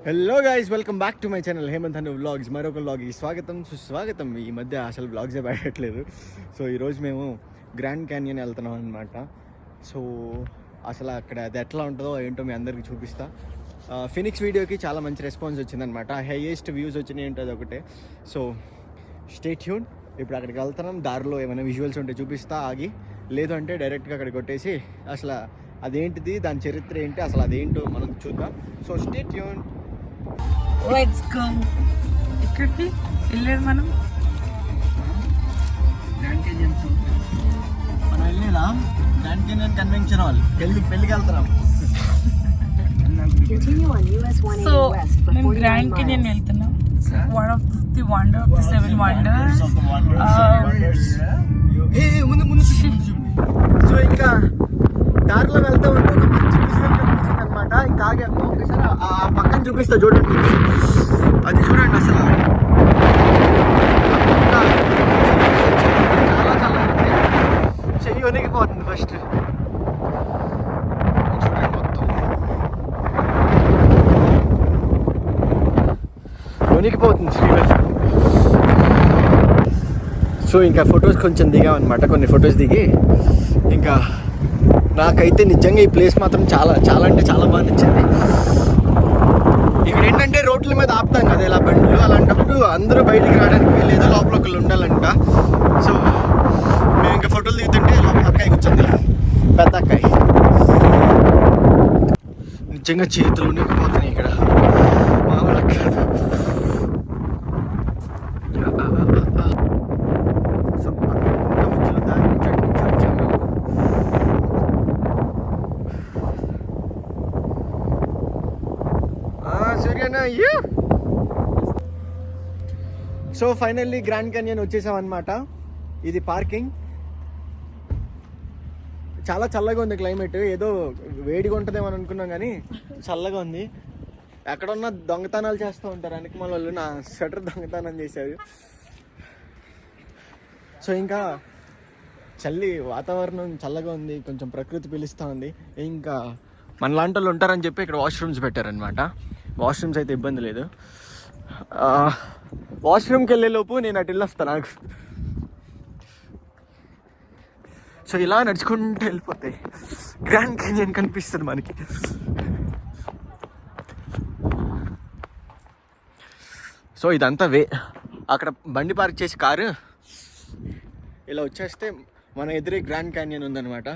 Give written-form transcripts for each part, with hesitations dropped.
Hello guys, welcome back to my channel Hemanth Anu vlogs. మరొక వ్లాగ్కి స్వాగతం సుస్వాగతం. ఈ మధ్య అసలు వ్లాగ్సే పెట్టట్లేదు. సో ఈరోజు మేము గ్రాండ్ క్యాన్యన్ వెళ్తున్నాం అనమాట. సో అసలు అక్కడ అది ఎట్లా ఉంటుందో ఏంటో మీ అందరికీ చూపిస్తా. ఫినిక్స్ వీడియోకి చాలా మంచి రెస్పాన్స్ వచ్చిందనమాట. హైయెస్ట్ వ్యూస్ వచ్చినాయి ఉంటుంది ఒకటే. So stay tune. ఇప్పుడు అక్కడికి వెళ్తున్నాం. దారిలో ఏమైనా విజువల్స్ ఉంటే చూపిస్తా ఆగి, లేదు అంటే డైరెక్ట్గా అక్కడికి కొట్టేసి అసలు అదేంటిది, దాని చరిత్ర ఏంటి, అసలు అదేంటో మనం చూద్దాం. So stay tune. Let's go. ఎక్కడికి వెళ్ళేది మనం? Grand canyon. మనం వెళ్ళేదా గ్రాండ్ క్యాన్యన్ కన్వెన్షన్ హాల్. పెళ్ళికి వెళ్తున్నాం. సో మేము గ్రాండ్ కెన్యన్ వెళ్తున్నాం. One of the wonder of the 7 wonders. So ఇంకా దారిలో వెళ్తూ ఉంటే ఒక మంచి విషయం కనిపించింది అనమాట. ఇంకా ఆగాము. ఒకసారి ఆ పక్కన చూపిస్తా చూడండి. అది చూడండి అసలు చాలా చాలా చెయ్యి వణికిపోతుంది ఫస్ట్. చూడండి మొత్తం వణికిపోతుంది శ్రీవల్. సో ఇంకా ఫొటోస్ కొంచెం దిగామన్నమాట. కొన్ని ఫొటోస్ దిగి ఇంకా నాకైతే నిజంగా ఈ ప్లేస్ మాత్రం చాలా చాలా అంటే చాలా బాగా నచ్చింది. ఇక్కడ ఏంటంటే రోడ్ల మీద ఆపుతాం కదా ఇలా బండ్లు, అలాంటప్పుడు అందరూ బయటికి రావడానికి లేదా లోపల ఒకళ్ళు ఉండాలంట. సో మేము ఇంకా ఫోటోలు దిగుతుంటే అక్కాయి కూర్చొంది, పెద్ద అక్కాయి. నిజంగా చేతులు ఉండిపోతున్నాయి ఇక్కడ, మామూలు కాదు. సో ఫైనల్లీ గ్రాండ్ క్యాన్యన్ వచ్చేసాం అనమాట. ఇది పార్కింగ్. చాలా చల్లగా ఉంది క్లైమేట్. ఏదో వేడిగా ఉంటుందేమో అని అనుకున్నాం కానీ చల్లగా ఉంది. ఎక్కడున్నా దొంగతనాలు చేస్తూ ఉంటారు వెనక మన వాళ్ళు. నా స్వెటర్ దొంగతనం చేశారు. సో ఇంకా చల్లి వాతావరణం చల్లగా ఉంది, కొంచెం ప్రకృతి పిలుస్తూ ఉంది. ఇంకా మనలాంటి వాళ్ళు ఉంటారని చెప్పి ఇక్కడ వాష్రూమ్స్ పెట్టారనమాట. వాష్రూమ్స్ అయితే ఇబ్బంది లేదు. వాష్రూమ్కి వెళ్ళేలోపు నేను అటు వెళ్ళొస్తాను నాకు. సో ఇలా నడుచుకుంటూ వెళ్ళిపోతాయి. గ్రాండ్ క్యాన్యన్ కనిపిస్తుంది మనకి. సో ఇదంతా అక్కడ బండి పార్క్ చేసి కారు ఇలా వచ్చేస్తే మన ఎదురే గ్రాండ్ క్యాన్యన్ ఉందన్నమాట.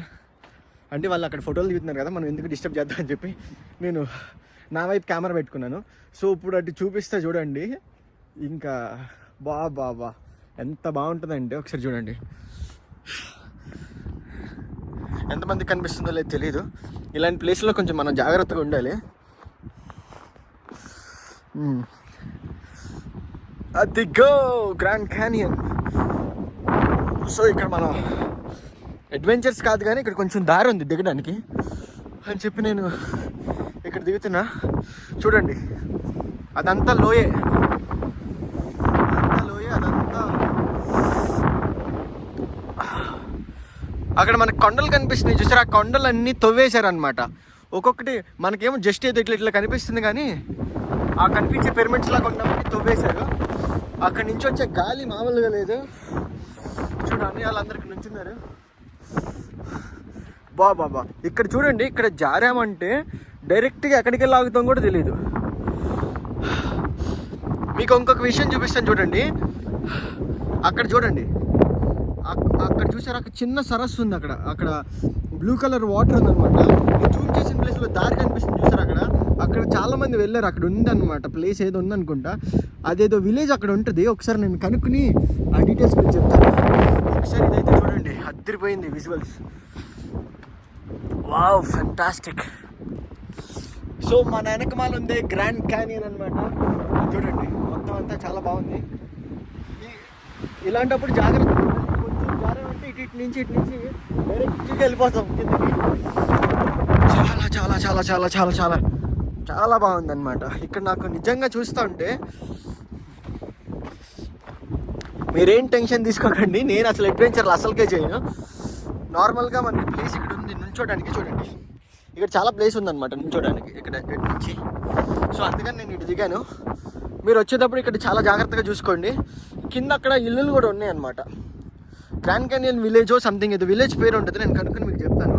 అంటే వాళ్ళు అక్కడ ఫోటోలు దిగుతున్నారు కదా, మనం ఎందుకు డిస్టర్బ్ చేద్దామని చెప్పి నేను నా వైపు కెమెరా పెట్టుకున్నాను. సో ఇప్పుడు అటు చూపిస్తే చూడండి. ఇంకా బా ఎంత బాగుంటుందంటే ఒకసారి చూడండి. ఎంతమందికి కనిపిస్తుందో లేదు తెలీదు. ఇలాంటి ప్లేస్లో కొంచెం మనం జాగ్రత్తగా ఉండాలి. అదిగో గ్రాండ్ క్యాన్యన్. సో ఇక్కడ మనం అడ్వెంచర్స్ కాదు కానీ ఇక్కడ కొంచెం దారి ఉంది దిగడానికి అని చెప్పి నేను ఇక్కడ దిగుతున్నా. చూడండి అదంతా లోయే, అదంతా అక్కడ మనకు కొండలు కనిపిస్తున్నాయి చూసారు. ఆ కొండలన్నీ తవ్వేశారనమాట. ఒక్కొక్కటి మనకేమో జస్ట్ ఏదో ఇట్లా కనిపిస్తుంది కానీ ఆ కనిపించే పిరమిడ్స్ లాగా ఉన్నవన్నీ తవ్వేశారు. అక్కడి నుంచి వచ్చే గాలి మామూలుగా లేదు. చూడండి వాళ్ళందరికీ నుంచున్నారు. బాబా ఇక్కడ చూడండి. ఇక్కడ జారామంటే డైరెక్ట్గా ఎక్కడికి వెళ్ళి ఆగుతాం కూడా తెలియదు. మీకు ఇంకొక విషయం చూపిస్తాను చూడండి. అక్కడ చూడండి, అక్కడ చూసారు అక్కడ చిన్న సరస్సు ఉంది. అక్కడ బ్లూ కలర్ వాటర్ ఉందన్నమాట. జూమ్ చేసిన ప్లేస్లో దారి కనిపిస్తుంది చూసారు. అక్కడ చాలా మంది వెళ్ళారు. అక్కడ ఉందన్నమాట ప్లేస్ ఏదో ఉందనుకుంటా. అదేదో విలేజ్ అక్కడ ఉంటుంది. ఒకసారి నేను కనుక్కుని ఆ డీటెయిల్స్ మీకు చెప్తాను. ఒకసారి ఇదైతే చూడండి, అదిరిపోయింది విజువల్స్. Wow, fantastic. సో మన వెనకమాల ఉంది గ్రాండ్ క్యాన్యన్ అనమాట. చూడండి మొత్తం అంతా చాలా బాగుంది. ఇలాంటప్పుడు జాగ్రత్త, కొంచెం జాగ్రత్త. ఇటు నుంచి డైరెక్ట్గా వెళ్ళిపోతాం కిందకి. చాలా చాలా చాలా చాలా చాలా చాలా చాలా బాగుంది అనమాట. ఇక్కడ నాకు నిజంగా చూస్తూ ఉంటే మీరేం టెన్షన్ తీసుకోకండి. నేను అసలు అడ్వెంచర్లు అసలుకే చేయను. నార్మల్గా మనకి ప్లేస్ ఇక్కడ ఉంది నుంచోడానికి. చూడండి ఇక్కడ చాలా ప్లేస్ ఉందన్నమాట నిల్చోడానికి ఇక్కడ నుంచి. సో అందుకని నేను ఇటు దిగాను. మీరు వచ్చేటప్పుడు ఇక్కడ చాలా జాగ్రత్తగా చూసుకోండి. కింద అక్కడ ఇల్లులు కూడా ఉన్నాయి అన్నమాట. గ్రాండ్ క్యానియన్ విలేజ్ సంథింగ్ ఇది విలేజ్ పేరు ఉంటుంది, నేను కనుక్కొని మీకు చెప్తాను.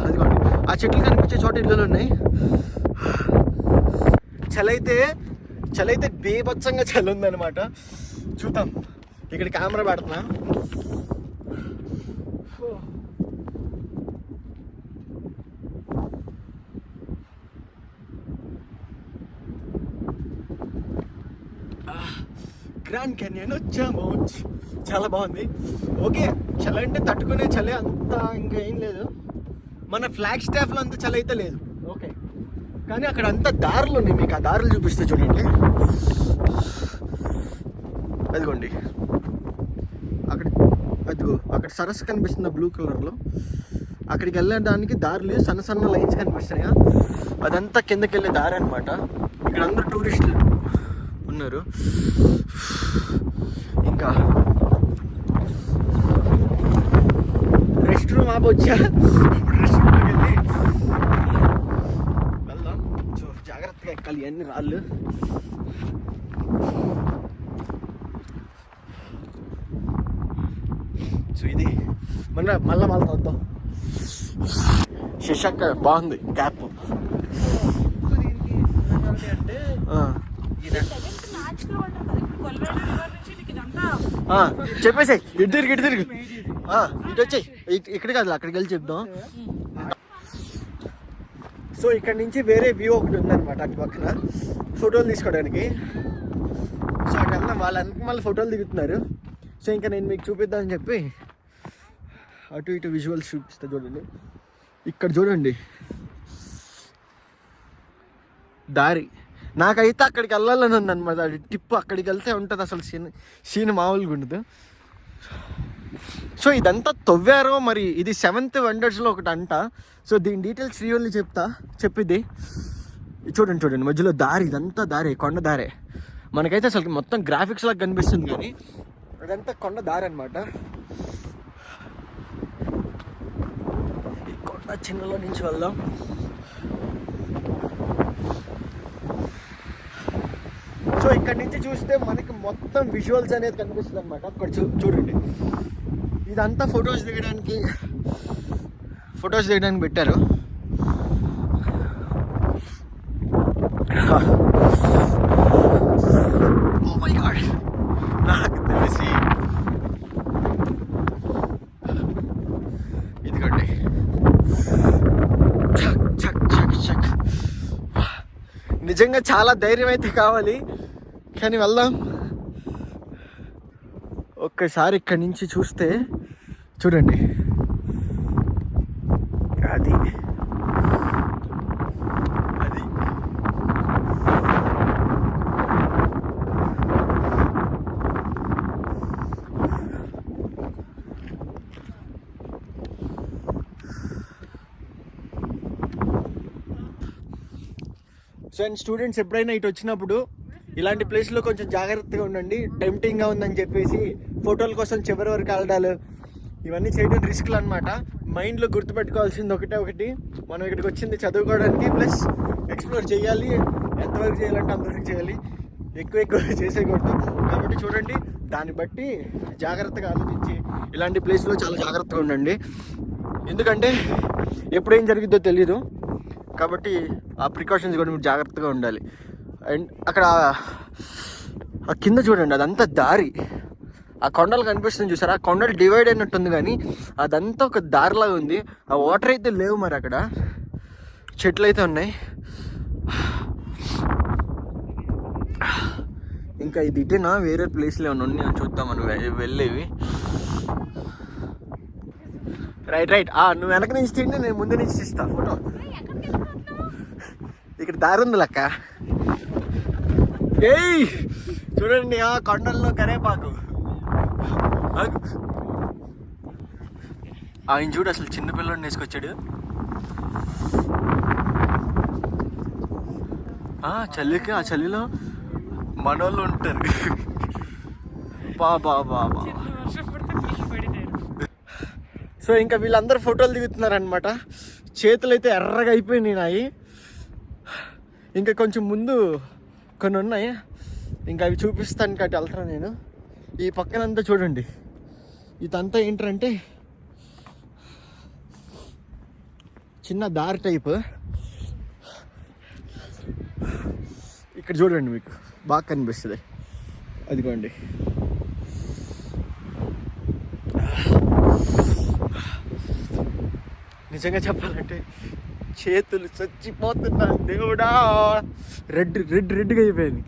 అదిగోండి ఆ చెట్లు కనిపించే చోట ఇల్లులు ఉన్నాయి. చలైతే బీభత్సంగా చలి ఉందన్నమాట. చూద్దాం, ఇక్కడ కెమెరా పెడుతున్నా. గ్రాండ్ క్యానియన్ వచ్చాము, చాలా బాగుంది. ఓకే, చలి అంటే తట్టుకునే చలి అంత ఇంకా ఏం లేదు. మన ఫ్లాగ్ స్టాఫ్లో అంత చలి అయితే లేదు. ఓకే, కానీ అక్కడ అంతా దారులు ఉన్నాయి, మీకు ఆ దారులు చూపిస్తే చూడండి. అదిగోండి అక్కడ సరస్సు కనిపిస్తుంది బ్లూ కలర్లో. అక్కడికి వెళ్ళడానికి దారులు సన్న సన్న లైన్స్ కనిపిస్తున్నాయి, అదంతా కిందకి వెళ్ళే దారి అనమాట. ఇక్కడ అందరూ టూరిస్టులు ఉన్నారు. ఇంకా రెస్ట్ రూమ్ ఆపొచ్చా, రెస్ట్ రూమ్లోకి వెళ్ళి వెళ్దాం. సో జాగ్రత్తగా ఎక్కాలి అన్ని రాళ్ళు. సో ఇది మళ్ళా వద్దాం. శశాంక్ బాగుంది క్యాప్. చెప్పేసాయి ఇటు తిరిగి ఇటు వచ్చాయి. ఇక్కడ కాదు అక్కడికి వెళ్ళి చెప్దాం. సో ఇక్కడ నుంచి వేరే వ్యూ ఒకటి ఉందన్నమాట అటు పక్కన ఫోటోలు తీసుకోవడానికి. సో అక్కడ వెళ్దాం. వాళ్ళంతా మళ్ళీ ఫోటోలు దిగుతున్నారు. సో ఇంకా నేను మీకు చూపిద్దామని చెప్పి అటు ఇటు విజువల్స్ చూపిస్తా. చూడండి ఇక్కడ చూడండి దారి. నాకైతే అక్కడికి వెళ్ళాలని ఉందన్నమాట. అది టిప్ అక్కడికి వెళ్తే ఉంటుంది అసలు సీన్ మామూలుగా ఉండదు. సో ఇదంతా తవ్వారో మరి ఇది 7th వండర్స్లో ఒకటి అంట. సో దీని డీటెయిల్స్ శ్రీవల్లి చెప్పిద్ది. చూడండి మధ్యలో దారి, ఇదంతా దారే, కొండ దారే. మనకైతే అసలు మొత్తం గ్రాఫిక్స్ లాగా కనిపిస్తుంది, కానీ అదంతా కొండ దారి అనమాట. ఈ కొండ చిన్నలో నుంచి వెళ్దాం. సో ఇక్కడ నుంచి చూస్తే మనకి మొత్తం విజువల్స్ అనేది కనిపిస్తుంది అనమాట. అక్కడ చూడండి ఇదంతా ఫొటోస్ దిగడానికి పెట్టారు. ఓ మై గాడ్, నాకు తెలిసి ఇదిగోండి చక్. నిజంగా చాలా ధైర్యం అయితే కావాలి, కానీ వెళ్దాం. ఒక్కసారి ఇక్కడి నుంచి చూస్తే చూడండి అది సో అండ్ స్టూడెంట్స్ ఎప్పుడైనా ఇటు వచ్చినప్పుడు ఇలాంటి ప్లేస్లో కొంచెం జాగ్రత్తగా ఉండండి. టెంప్టింగ్గా ఉందని చెప్పేసి ఫోటోల కోసం చివరి వరకు వెళ్ళడాలు ఇవన్నీ చేయడం రిస్క్లు అనమాట. మైండ్లో గుర్తుపెట్టుకోవాల్సింది ఒకటి, మనం ఇక్కడికి వచ్చింది చదువుకోవడానికి, ప్లస్ ఎక్స్ప్లోర్ చేయాలి. ఎంతవరకు చేయాలంటే అంతవరకు చేయాలి, ఎక్కువ చేసేయకూడదు. కాబట్టి చూడండి, దాన్ని బట్టి జాగ్రత్తగా ఆలోచించి ఇలాంటి ప్లేస్లో చాలా జాగ్రత్తగా ఉండండి. ఎందుకంటే ఎప్పుడేం జరిగిద్దో తెలీదు, కాబట్టి ఆ ప్రికాషన్స్ కూడా మీరు జాగ్రత్తగా ఉండాలి. అండ్ అక్కడ ఆ కింద చూడండి, అదంతా దారి. ఆ కొండలు కనిపిస్తుంది చూసారా, ఆ కొండలు డివైడ్ అయినట్టుంది, కానీ అదంతా ఒక దారిలాగా ఉంది. ఆ వాటర్ అయితే లేవు, మరి అక్కడ చెట్లు అయితే ఉన్నాయి. ఇంకా ఇది ఇటేనా వేరే ప్లేస్లో ఏమైనా ఉన్నాయి చూద్దాం మనం వెళ్ళేవి. రైట్ నువ్వు వెనక నుంచి తిండి, నేను ముందు నుంచి ఇస్తా ఫోటో. ఇక్కడ దారి ఉంది లెక్క. ఏయ్ చూడండి, ఆ కొండల్లో కరేపాకు. ఆయన చూడు, అసలు చిన్నపిల్లని వేసుకొచ్చాడు. చలికి ఆ చలిలో మనోళ్ళు ఉంటారు. బాబా సో ఇంకా వీళ్ళందరూ ఫోటోలు దిగుతున్నారు అనమాట. చేతులు అయితే ఎర్రగా అయిపోయినాయి నాయి. ఇంకా కొంచెం ముందు కొన్ని ఉన్నాయి, ఇంకా అవి చూపిస్తాను కాబట్టి వెళ్తాను నేను. ఈ పక్కనంతా చూడండి, ఇదంతా ఏంటంటే చిన్న దారి టైప్. ఇక్కడ చూడండి, మీకు బాగా కనిపిస్తుంది. అదిగోండి, నిజంగా చెప్పాలంటే చేతులు చచ్చిపోతున్నాను దేవుడా. రెడ్గా అయిపోయింది.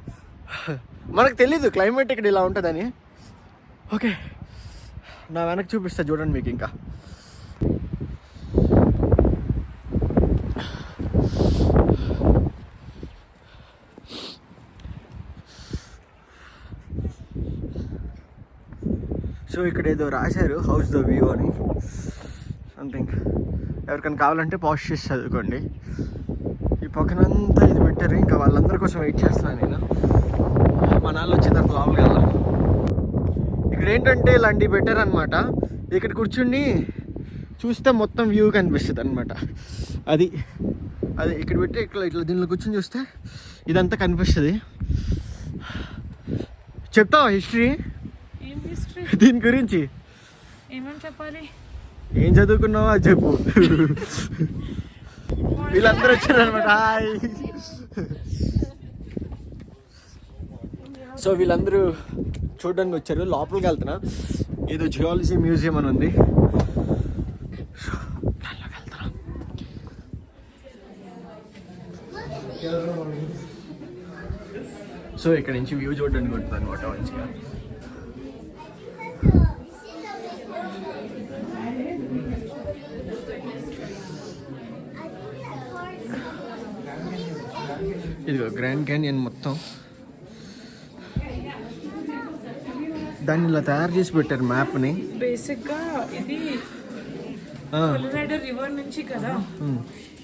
మనకు తెలీదు క్లైమేట్ ఇక్కడ ఇలా ఉంటుందని. ఓకే, నా వెనక్కి చూపిస్తా చూడండి మీకు. ఇంకా సో ఇక్కడ ఏదో రాశారు, హౌస్ ద వ్యూ అని సంథింగ్. ఎవరికైనా కావాలంటే పాజ్ చేసి చదువుకోండి. ఈ పక్కనంతా ఇది పెట్టారు. ఇంకా వాళ్ళందరి కోసం వెయిట్ చేస్తున్నాను నేను. మా నాన్న వచ్చిన తర్వాత లోపలికి వెళ్ళాలి. ఇక్కడ ఏంటంటే ఇలాంటివి పెట్టారనమాట. ఇక్కడ కూర్చుని చూస్తే మొత్తం వ్యూ కనిపిస్తుంది అనమాట. అది ఇక్కడ పెట్టి ఇట్లా దీనిలో కూర్చొని చూస్తే ఇదంతా కనిపిస్తుంది. చెప్తావా హిస్టరీ దీని గురించి? ఏమని చెప్పాలి? ఏం చదువుకున్నావో అది చెప్పు. వీళ్ళందరూ వచ్చారనమాట. హాయ్. సో వీళ్ళందరూ చూడడానికి వచ్చారు. లోపలికి వెళ్తున్నా. ఏదో జియాలజీ మ్యూజియం అని ఉంది. సో ఇక్కడ నుంచి వ్యూ చూడడానికి ఉంటుంది అనమాట మంచిగా. ఇదిగో గ్రాండ్ క్యానియన్ మొత్తం. దాన్ని ఇలా తయారు చేసి పెట్టారు మ్యాప్ని. బేసిక్గా ఇది కొలరాడో రివర్ నుంచి కదా,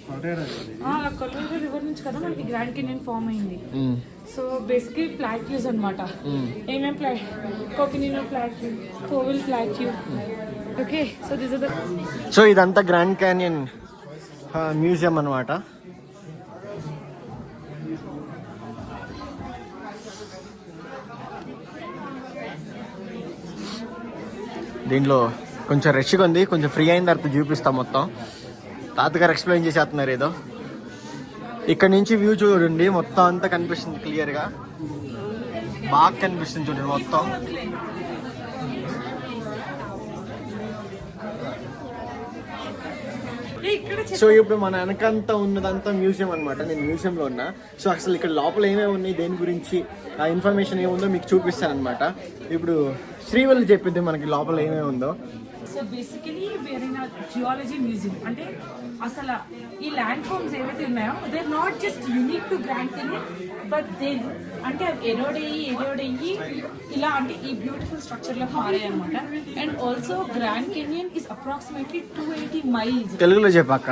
కొలరాడో రివర్ నుంచి కదా మనకి గ్రాండ్ క్యానియన్ ఫామ్ అయింది. సో బేసిక్లీ ప్లాట్యూస్ అనమాట. ఏమేమి కోకినినో ప్లాట్యూ, కోవిల్ plateau. Okay, so this are the. So ఇదంతా గ్రాండ్ క్యానియన్ మ్యూజియం అనమాట. దీంట్లో కొంచెం రష్గా ఉంది. కొంచెం ఫ్రీ అయిన తర్వాత చూపిస్తాం మొత్తం. తాతగారు ఎక్స్ప్లెయిన్ చేసేస్తున్నారు ఏదో. ఇక్కడ నుంచి వ్యూ చూడండి, మొత్తం అంతా కనిపిస్తుంది క్లియర్గా. బాగా కనిపిస్తుంది చూడండి మొత్తం. సో ఇప్పుడు మన వెనకంతా ఉన్నదంతా మ్యూజియం అనమాట. నేను మ్యూజియంలో ఉన్నా. సో అసలు ఇక్కడ లోపల ఏమేమి ఉన్నాయి, దేని గురించి ఆ ఇన్ఫర్మేషన్ ఏముందో మీకు చూపిస్తాను అనమాట. ఇప్పుడు శ్రీవల్లి చెప్పింది మనకి లోపల ఏమేమి ఉందో. So basically we're in geology museum. అంటే అసలు ఈ ల్యాండ్ ఫామ్స్ ఏవైతే ఉన్నాయో they are not just unique to Grand Canyon, but they అంటే అవి ఎరోడయ్యి ఇలా అంటే ఈ బ్యూటిఫుల్ స్ట్రక్చర్లో మారాయి అనమాట. And also Grand Canyon is approximately 280 miles. తెలుగులో చెప్పాక.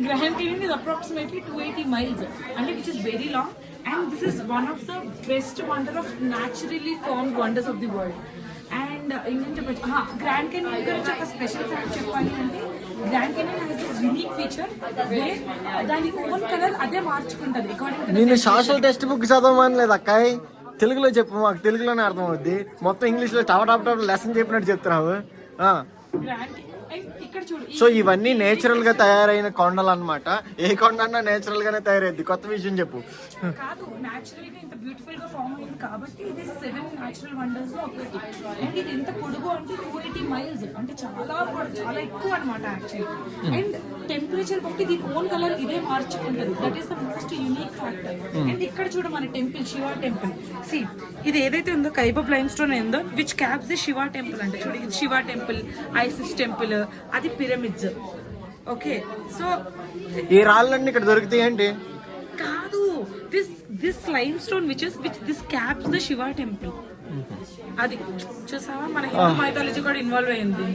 Grand Canyon is approximately 280 miles అంటే which is very long. And this is one of the best wonder of naturally formed wonders of the world. And ఇంకేం చెప్పచ్చు, grand canyon గురించి ఒక special fact చెప్పాలి అంటే Grand Canyon has this unique feature where దాని own colour అదే మార్చుకుంటుంది according to. నేను సోషల్ టెక్స్ట్ బుక్ చదవమని లేదు అక్కాయ్, తెలుగులో చెప్పు, మాకు తెలుగులోనే అర్థం అవుద్ది. మొత్తం ఇంగ్లీష్లో టాప్ లెసన్ చెప్పినట్టు చెప్తున్నావు. సో ఇవన్నీ నేచురల్ గా తయారైన కొండలు అన్నమాట. ఏ కొండ అన్నా నేచురల్ గానే తయారైంది. కొత్త విషయం చెప్పు. కాదు, నేచురల్ గా ఇంత బ్యూటిఫుల్ గా ఫామ్ అయింది కాబట్టి ఇది 7 నేచురల్ వండర్స్ లో ఒకటి. అండ్ ఇది ఎంత పొడుగు అంటే 280 మైల్స్ అంటే చాలా ఎక్కువ అనమాట యాక్చువల్లీ. అండ్ టెంపరేచర్ బట్టి దీని ఓన్ కలర్ ఇదే మార్చుకుంటుంది. That is the most unique factor. And ఇక్కడ చూడ మన టెంపుల్, శివ టెంపుల్. సి ఇది ఏదైతే ఉందో కైబబ్ లైమ్ స్టోన్ ఏందో which caps the Shiva temple అంటే చూడ, ఇది శివ టెంపుల్, ఐసిస్ టెంపుల్, అది పిరమిడ్స్. ఓకే, సో ఈ రాళ్ళన్నీ ఇక్కడ దొరుకుతాయి ఏంటి? కాదు, this lime stone which this caps the Shiva temple. అది చూసావా, మన హిందూ మైథాలజీ కూడా ఇన్వాల్వ్ అయింది.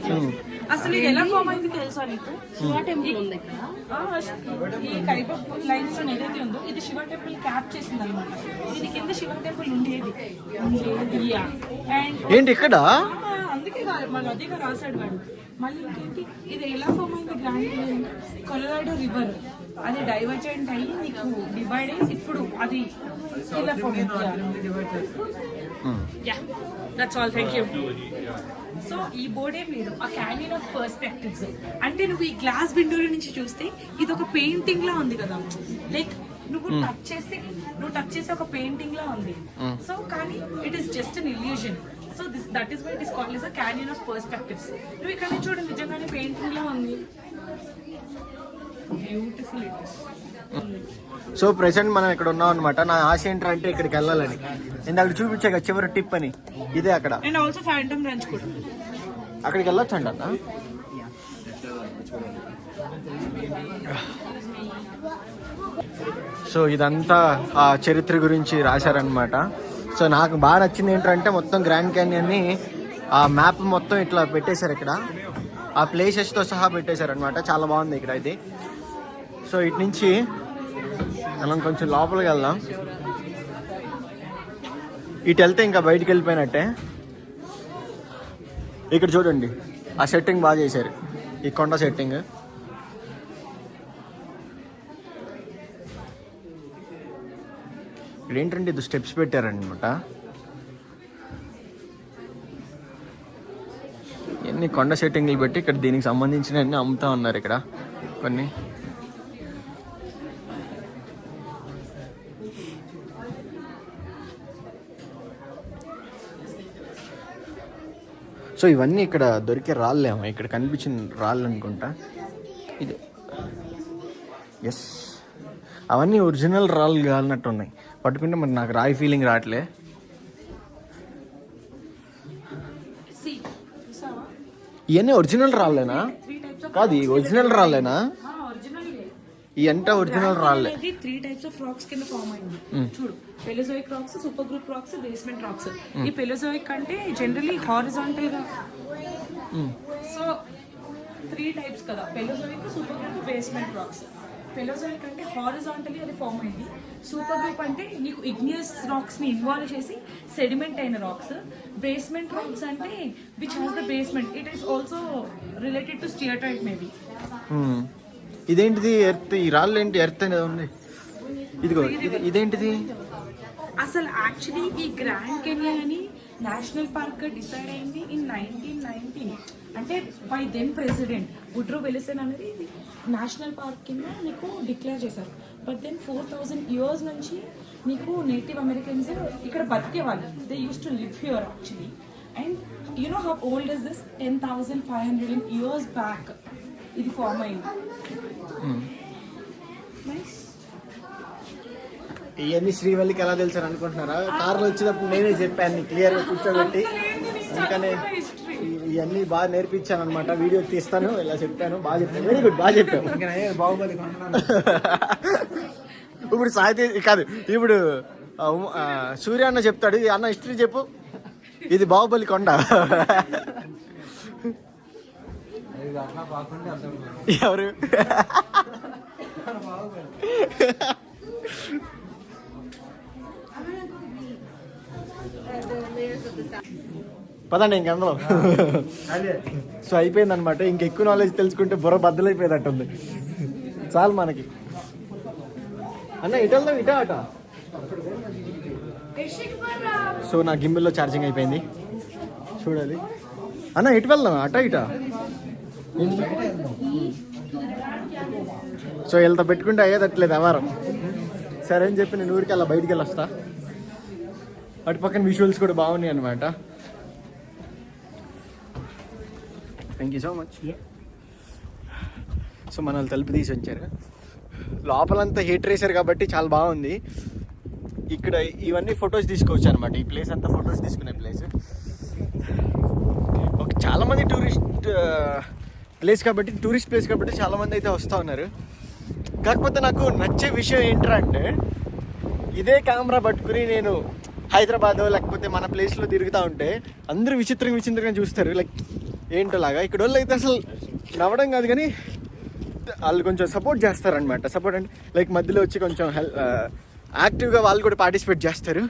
అసలు ఇది ఎలా ఫామ్ అయింది తెలుసా నీకు? శివ టెంపుల్ ఉంది ఈ కైబబ్ లైమ్ స్టోన్ ఏదైతే ఉందో ఇది శివ టెంపుల్ క్యాప్ చేసింది అనమాట. ఇది కింద శివ టెంపుల్ ఉండేది. అండ్ ఏంటి ఇక్కడ అందుకే మన అదేగా రాశాడు వాడు. మళ్ళీ ఇంకేంటి, ఇది ఎలా ఫామ్ అయింది గ్రాండ్ క్యానియన్ కొలరాడో రివర్ అది డైవర్జెంట్ అయ్యి నీకు డివైడ్ అయ్యి ఇప్పుడు అది ఇలా form that's all thank you. So ఈ బోర్డ్ ఏం లేదు, ఆ క్యానియన్ ఆఫ్ పర్స్పెక్టివ్స్. అంటే నువ్వు ఈ గ్లాస్ విండోల నుంచి చూస్తే ఇది ఒక పెయింటింగ్ లా ఉంది కదా, లైక్ నువ్వు టచ్ చేసి ఒక పెయింటింగ్ లా ఉంది. సో కానీ it is just an illusion. So that is why it is called as a canyon of perspectives. నువ్వు ఇక్కడ నుంచి చూడు, నిజంగానే పెయింటింగ్ లా ఉంది. Beautiful it is. So present మనం ఇక్కడ ఉన్నాం అనమాట. నా ఆశ ఏంటంటే ఇక్కడికి వెళ్ళాలని. నేను అక్కడ చూపించాక చివరి టిప్ అని, ఇదే అక్కడ. అండ్ ఆల్సో ఫ్యాంటమ్ రంచ్ కూడా అక్కడికి వెళ్ళొచ్చు అంట అన్న. సో ఇదంతా ఆ చరిత్ర గురించి రాశారనమాట. సో నాకు బాగా నచ్చింది ఏంటంటే మొత్తం గ్రాండ్ క్యానియన్ని ఆ మ్యాప్ మొత్తం ఇట్లా పెట్టేశారు ఇక్కడ, ఆ ప్లేసెస్తో సహా పెట్టేశారు అనమాట. చాలా బాగుంది ఇక్కడ అయితే. సో ఇటు నుంచి మనం కొంచెం లోపలికి వెళ్దాం. ఇటు వెళ్తే ఇంకా బయటికి వెళ్ళిపోయినట్టే. ఇక్కడ చూడండి ఆ సెట్టింగ్ బాగా చేశారు, ఈ కొండ సెట్టింగ్. ఇక్కడ ఏంటంటే ఇది స్టెప్స్ పెట్టారనమాట. ఎన్ని కొండ సెట్టింగ్లు పెట్టి ఇక్కడ దీనికి సంబంధించిన అన్ని అమ్ముతా ఉన్నారు ఇక్కడ కొన్ని. సో ఇవన్నీ ఇక్కడ దొరికే రాళ్ళేమో, ఇక్కడ కనిపించిన రాళ్ళు అనుకుంటా ఇది. ఎస్, అవన్నీ ఒరిజినల్ రాళ్ళు కాలినట్టు ఉన్నాయి. పట్టుకుంటే మరి నాకు రాయి ఫీలింగ్ రావట్లే. ఇవన్నీ ఒరిజినల్ రాళ్ళేనా? కాదు, ఈ ఒరిజినల్ రాళ్ళేనా? ఈ అంటే ఒరిజినల్ రాళ్ళే. 3 types of rocks కింద ఫామ్ అయింది. చూడు, Paleozoic rocks, super group rocks, basement rocks. ఈ పెలోజోయిక్ అంటే జనరల్లీ హారిజాంటల్ గా. సో 3 types కదా, Paleozoic, super group, basement rocks. Paleozoic అంటే హారిజాంటలీ అది ఫామ్ అయింది. సూపర్ గ్రూప్ అంటే నీకు ఇగ్నియస్ రాక్స్ ని ఇన్వాల్వ్ చేసి సెడిమెంట్ అయిన రాక్స్. బేస్మెంట్ రాక్స్ అంటే which has the basement, it is also related to స్టియర్టైట్ మేబీ. ఇదేంటిది ఎర్త్? ఈ రాళ్ళు ఏంటి ఎర్త్ అనేది ఉంది? ఇదిగో ఇదేంటిది అసలు? యాక్చువల్లీ ఈ గ్రాండ్ కెనియన్ అని నేషనల్ పార్క్ డిసైడ్ అయింది ఇన్ 1919. అంటే by then president Woodrow Wilson అనేది ఇది నేషనల్ పార్క్ కింద నీకు డిక్లేర్ చేశారు. బట్ దెన్ 4000 years నుంచి నీకు నేటివ్ అమెరికన్స్ ఇక్కడ బతికేవాళ్ళు. They use to live here actually. And you know how old is this? 10,500 years back ఇది ఫామ్ అయింది. ఇవన్నీ శ్రీవల్లికి ఎలా తెలుసు అనుకుంటున్నారా? కార్లో వచ్చినప్పుడు నేనే చెప్పాను క్లియర్గా కూర్చోబెట్టి. అందుకనే ఇవన్నీ బాగా నేర్పించాను అనమాట. వీడియో తీస్తాను, ఇలా చెప్పాను. బాగా చెప్పాను, వెరీ గుడ్, బాగా చెప్పాను. బాహుబలి ఇప్పుడు సాయితే కాదు, ఇప్పుడు సూర్య అన్న చెప్తాడు, అన్న హిస్టరీ చెప్పు, ఇది బాహుబలి కొండ. ఎవరు? పదండి ఇంకందులో. సో అయిపోయింది అనమాట. ఇంకెక్కువ నాలెడ్జ్ తెలుసుకుంటే బుర్ర బద్దలైపోయేటట్టుంది. చాలు మనకి. అన్న ఇటు వెళ్దాం, ఇటా అట. సో నా గిమ్మిల్లో ఛార్జింగ్ అయిపోయింది, చూడాలి. అన్న ఇటు వెళ్దాం, అట ఇటా. సో వీళ్ళతో పెట్టుకుంటే అయ్యేదట్లేదు వ్యవహారం. సరే అని చెప్పి నేను ఊరికి అలా బయటికి వెళ్ళొస్తా. అటు పక్కన విజువల్స్ కూడా బాగున్నాయి అనమాట. Thank you so much. So మన వాళ్ళు తలుపు తీసి వచ్చారు. లోపలంతా హీట్ రేసారు కాబట్టి చాలా బాగుంది. ఇక్కడ ఇవన్నీ ఫొటోస్ తీసుకోవచ్చు అనమాట. ఈ ప్లేస్ అంతా ఫొటోస్ తీసుకునే ప్లేస్. చాలామంది టూరిస్ట్ ప్లేస్ కాబట్టి, టూరిస్ట్ ప్లేస్ కాబట్టి చాలామంది అయితే వస్తూ ఉన్నారు. కాకపోతే నాకు నచ్చే విషయం ఏంటంటే, ఇదే కెమెరా పట్టుకుని నేను హైదరాబాద్ లేకపోతే మన ప్లేస్లో తిరుగుతూ ఉంటే అందరూ విచిత్రంగా చూస్తారు. లైక్ ఏంటోలాగా. ఇక్కడ వాళ్ళు అయితే అసలు నవ్వడం కాదు కానీ వాళ్ళు కొంచెం సపోర్ట్ చేస్తారనమాట. సపోర్ట్ అంటే లైక్ మధ్యలో వచ్చి కొంచెం యాక్టివ్గా వాళ్ళు కూడా పార్టిసిపేట్ చేస్తారు.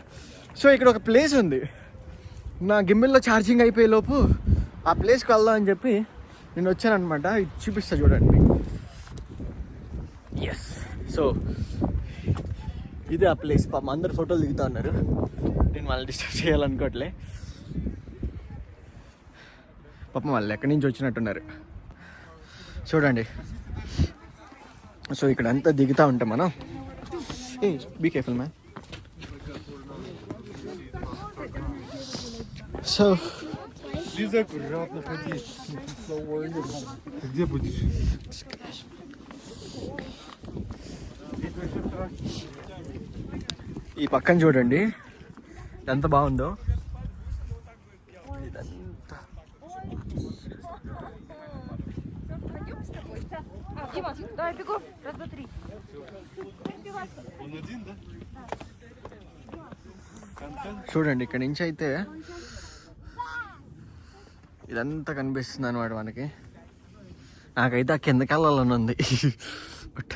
సో ఇక్కడ ఒక ప్లేస్ ఉంది. నా గిమ్మిల్లో ఛార్జింగ్ అయిపోయే లోపు ఆ ప్లేస్కి వెళ్దాం అని చెప్పి నేను వచ్చానమాట, ఇది చూపిస్తా చూడండి. ఎస్, సో ఇదే ఆ ప్లేస్. పాపం అందరు ఫోటోలు దిగుతూ ఉన్నారు, నేను వాళ్ళని డిస్టర్బ్ చేయాలనుకోవట్లే. పాపం వాళ్ళు ఎక్కడి నుంచి వచ్చినట్టున్నారు చూడండి. సో ఇక్కడ అంతా దిగుతూ ఉంటాం మనం. Be careful man. సో Где будешь? ఈ పక్కన చూడండి ఎంత బాగుందో. ఇదంతా Давай, бегом. Раз, два, три. చూడండి ఇక్కడ నుంచి అయితే ఇదంతా కనిపిస్తుంది అనమాట మనకి. నాకైతే ఆ కిందకి వెళ్ళాలని ఉంది, బట్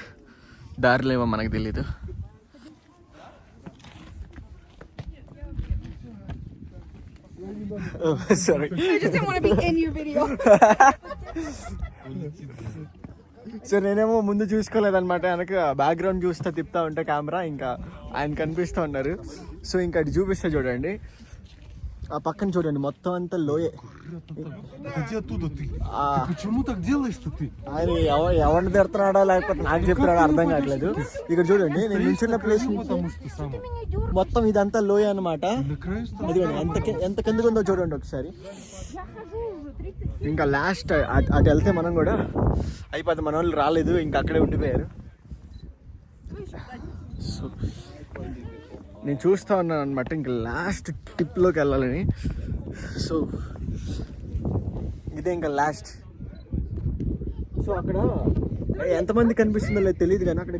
దారిలేమో మనకు తెలీదు. Sorry, I just didn't want to be in your video. So నేనేమో ముందు చూసుకోలేదన్నమాట, వెనక బ్యాక్గ్రౌండ్ చూస్తే తిప్పుతా ఉంటే కెమెరా, ఇంకా ఆయన కనిపిస్తూ ఉన్నారు. సో ఇంకా అది చూపిస్తే చూడండి, ఆ పక్కన చూడండి మొత్తం అంతా లోయే. Иди оттуда ты. Почему так делаешь-то ты? ఆయన ఎవరిని తిడుతున్నాడో లేకపోతే నాకు చెప్తున్నాడో అర్థం కావట్లేదు. ఇక్కడ చూడండి నేను నిల్చున్న ప్లేస్ నుంచి Потому что сам. మొత్తం ఇదంతా లోయ అనమాట. На краю стоишь? అదిగోండి ఎంత కిందకు ఉందో చూడండి ఒకసారి. ఇంకా లాస్ట్ అటు వెళ్తే మనం కూడా అయిపోతుంది. మన వాళ్ళు రాలేదు, ఇంకా అక్కడే ఉండిపోయారు. సో నేను చూస్తూ ఉన్నాను అనమాట ఇంకా లాస్ట్ టిప్లోకి వెళ్ళాలని. సో ఇదే ఇంకా లాస్ట్. సో అక్కడ ఎంతమంది కనిపిస్తుందో లేదు తెలియదు, కానీ అక్కడ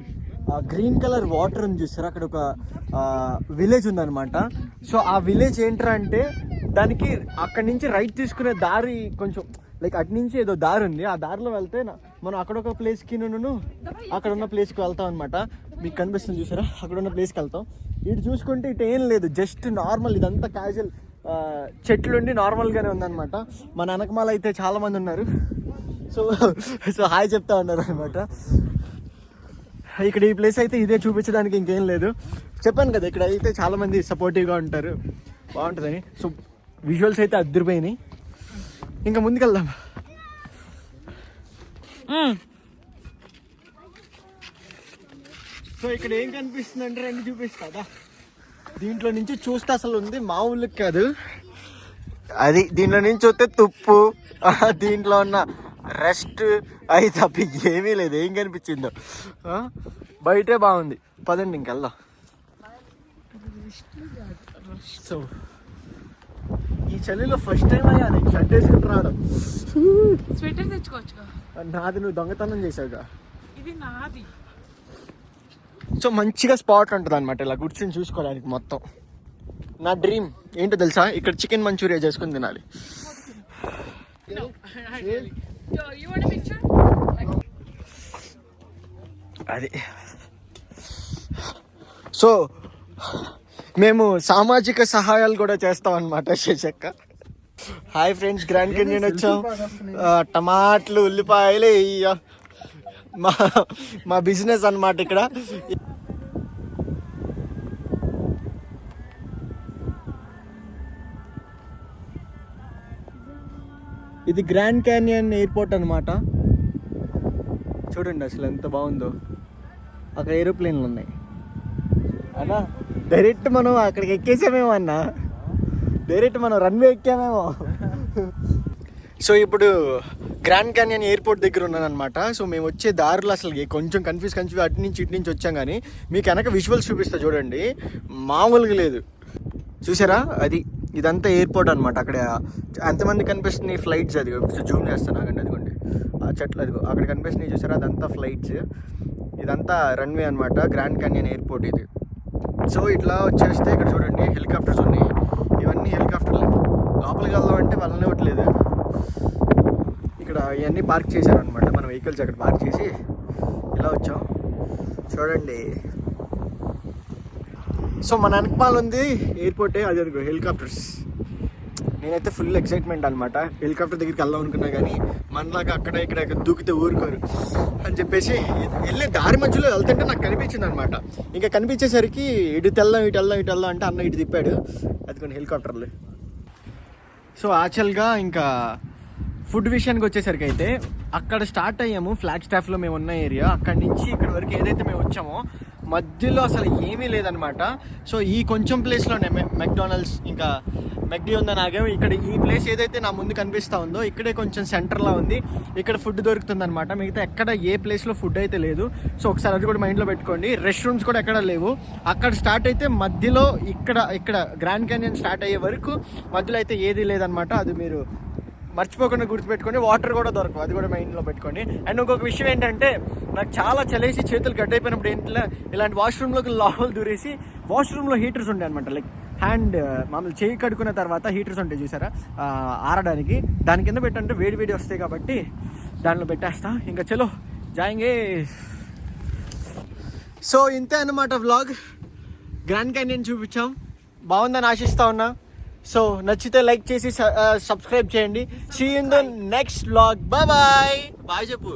గ్రీన్ కలర్ వాటర్ ఉంది చూసారు, అక్కడ ఒక విలేజ్ ఉందన్నమాట. సో ఆ విలేజ్ ఏంట్రా అంటే దానికి అక్కడి నుంచి రైట్ తీసుకునే దారి కొంచెం లైక్ అటు నుంచి ఏదో దారి ఉంది, ఆ దారిలో వెళ్తే మనం అక్కడ ఒక ప్లేస్కి అక్కడ ఉన్న ప్లేస్కి వెళ్తాం అనమాట. మీకు కనిపిస్తుంది చూసారా, అక్కడ ఉన్న ప్లేస్కి వెళ్తాం. ఇటు చూసుకుంటే ఇటు ఏం లేదు, జస్ట్ నార్మల్ ఇదంతా క్యాజువల్ చెట్లుండి నార్మల్గానే ఉందన్నమాట. మన వెనకమాల అయితే చాలామంది ఉన్నారు. సో హాయ్ చెప్తా ఉన్నారు అనమాట. ఇక్కడ ఈ ప్లేస్ అయితే ఇదే చూపించడానికి ఇంకేం లేదు. చెప్పాను కదా ఇక్కడ అయితే చాలామంది సపోర్టివ్గా ఉంటారు, బాగుంటుందని. సో విజువల్స్ అయితే అద్దరిపోయినాయి. ఇంకా ముందుకెళ్దాం. సో ఇక్కడ ఏం కనిపిస్తుంది అంటే రండి చూపిస్తా. దీంట్లో నుంచి చూస్తే అసలు ఉంది మామూలు కాదు. అది దీంట్లో నుంచి చూస్తే తుప్పు, దీంట్లో ఉన్న రెస్ట్ అయి తప్పి ఏమీ లేదు. ఏం కనిపించిందో బయటే బాగుంది. పదండి ఇంకెళ్దాం. సో ఈ చలిలో ఫస్ట్ టైం అయ్యా నేను షర్ట్ వేసుకుని రావడం. స్వెటర్ తెచ్చుకోవచ్చుగా. నాది నువ్వు దొంగతనం చేసావుగా. ఇది నాది. సో మంచిగా స్పాట్ ఉంటుంది అనమాట ఇలా కూర్చొని చూసుకోవడానికి. మొత్తం నా డ్రీమ్ ఏంటో తెలుసా, ఇక్కడ చికెన్ మంచూరియా చేసుకుని తినాలి. అది సో మేము సామాజిక సహాయాలు కూడా చేస్తాం అనమాట. శశక్క హాయ్ ఫ్రెండ్స్, గ్రాండ్ కెన్యన్ వచ్చాం. టమాటాలు ఉల్లిపాయలు మా బిజినెస్ అనమాట ఇక్కడ. ఇది గ్రాండ్ క్యానియన్ ఎయిర్పోర్ట్ అనమాట. చూడండి అసలు ఎంత బాగుందో. అక్కడ ఏరోప్లేన్లు ఉన్నాయి అన్నా. డైరెక్ట్ మనం అక్కడికి ఎక్కేసామేమో అన్నా, డైరెక్ట్ మనం రన్వే ఎక్కామేమో. సో ఇప్పుడు గ్రాండ్ క్యానియన్ ఎయిర్పోర్ట్ దగ్గర ఉన్నాను అనమాట. సో మేము వచ్చే దారిలో అసలు కొంచెం కన్ఫ్యూజ్ అటు నుంచి ఇటు నుంచి వచ్చాం, కానీ మీకు వెనక విజువల్స్ చూపిస్తా చూడండి, మామూలుగా లేదు. చూసారా, అది ఇదంతా ఎయిర్పోర్ట్ అనమాట. అక్కడ ఎంతమంది కనిపిస్తుంది ఫ్లైట్స్, అది జూమ్ చేస్తాను ఆగండి, అదిగోండి ఆ చెట్లు అదిగో అక్కడ కనిపిస్తున్నాయి చూసారా, అదంతా ఫ్లైట్స్. ఇదంతా రన్వే అనమాట, గ్రాండ్ క్యానియన్ ఎయిర్పోర్ట్ ఇది. సో ఇట్లా వచ్చేస్తే ఇక్కడ చూడండి హెలికాప్టర్స్ ఉన్నాయి. ఇవన్నీ హెలికాప్టర్లు. లోపలికి వెళ్దాం అంటే వెళ్ళనివ్వట్లేదు. ఇక్కడ ఇవన్నీ పార్క్ చేశారనమాట, మన వెహికల్స్ అక్కడ పార్క్ చేసి ఇలా వచ్చాం. చూడండి, సో మన వెనకమాల ఉంది ఎయిర్పోర్టే, అది అనుకో హెలికాప్టర్స్. నేనైతే ఫుల్ ఎక్సైట్మెంట్ అనమాట. హెలికాప్టర్ దగ్గరికి వెళ్దాం అనుకున్నా కానీ మనలాగా అక్కడ ఇక్కడ దూకితే ఊరుకోరు అని చెప్పేసి వెళ్ళే దారి మధ్యలో వెళ్తుంటే నాకు కనిపించింది అనమాట. ఇంకా కనిపించేసరికి ఇటు వెళ్దాం అంటే అన్న ఇటు తిప్పాడు. అది కొన్ని హెలికాప్టర్లు. సో యాక్చువల్గా ఇంకా ఫుడ్ విషయానికి వచ్చేసరికి అయితే అక్కడ స్టార్ట్ అయ్యాము. ఫ్లాగ్ స్టాఫ్లో మేము ఉన్న ఏరియా, అక్కడి నుంచి ఇక్కడ వరకు ఏదైతే మేము వచ్చామో మధ్యలో అసలు ఏమీ లేదనమాట. సో ఈ కొంచెం ప్లేస్లోనే మెక్డానల్డ్స్ ఇంకా మెక్డీ ఉందని ఆగాము. ఇక్కడ ఈ ప్లేస్ ఏదైతే నా ముందు కనిపిస్తూ ఉందో ఇక్కడే కొంచెం సెంటర్లో ఉంది. ఇక్కడ ఫుడ్ దొరుకుతుంది అనమాట. మిగతా ఎక్కడ ఏ ప్లేస్లో ఫుడ్ అయితే లేదు. సో ఒకసారి అది కూడా మైండ్లో పెట్టుకోండి. రెస్ట్ రూమ్స్ కూడా ఎక్కడ లేవు. అక్కడ స్టార్ట్ అయితే మధ్యలో ఇక్కడ గ్రాండ్ క్యానియన్ స్టార్ట్ అయ్యే వరకు మధ్యలో అయితే ఏది లేదనమాట. అది మీరు మర్చిపోకుండా గుర్తుపెట్టుకోండి. వాటర్ కూడా దొరకవు, అది కూడా మైండ్లో పెట్టుకోండి. అండ్ ఇంకొక విషయం ఏంటంటే నాకు చాలా చలేసి చేతులు గడ్డ అయిపోయినప్పుడు ఏంటంటే ఇలాంటి వాష్రూమ్లోకి లోపల దూరేసి వాష్రూమ్లో హీటర్స్ ఉంటాయి అనమాట. లైక్ హ్యాండ్ మామూలు చేయి కడుక్కున్న తర్వాత హీటర్స్ ఉంటాయి చూసారా ఆరడానికి, దాని కింద పెట్టంటే వేడి వస్తాయి కాబట్టి దానిలో పెట్టేస్తా. ఇంకా చలో జాయింగే. సో ఇంతే అన్నమాట వ్లాగ్. గ్రాండ్ క్యానియన్ చూపించాం, బాగుందని ఆశిస్తా ఉన్నా. సో నచ్చితే లైక్ చేసి సబ్స్క్రైబ్ చేయండి. See you in the next vlog. Bye చెప్పు.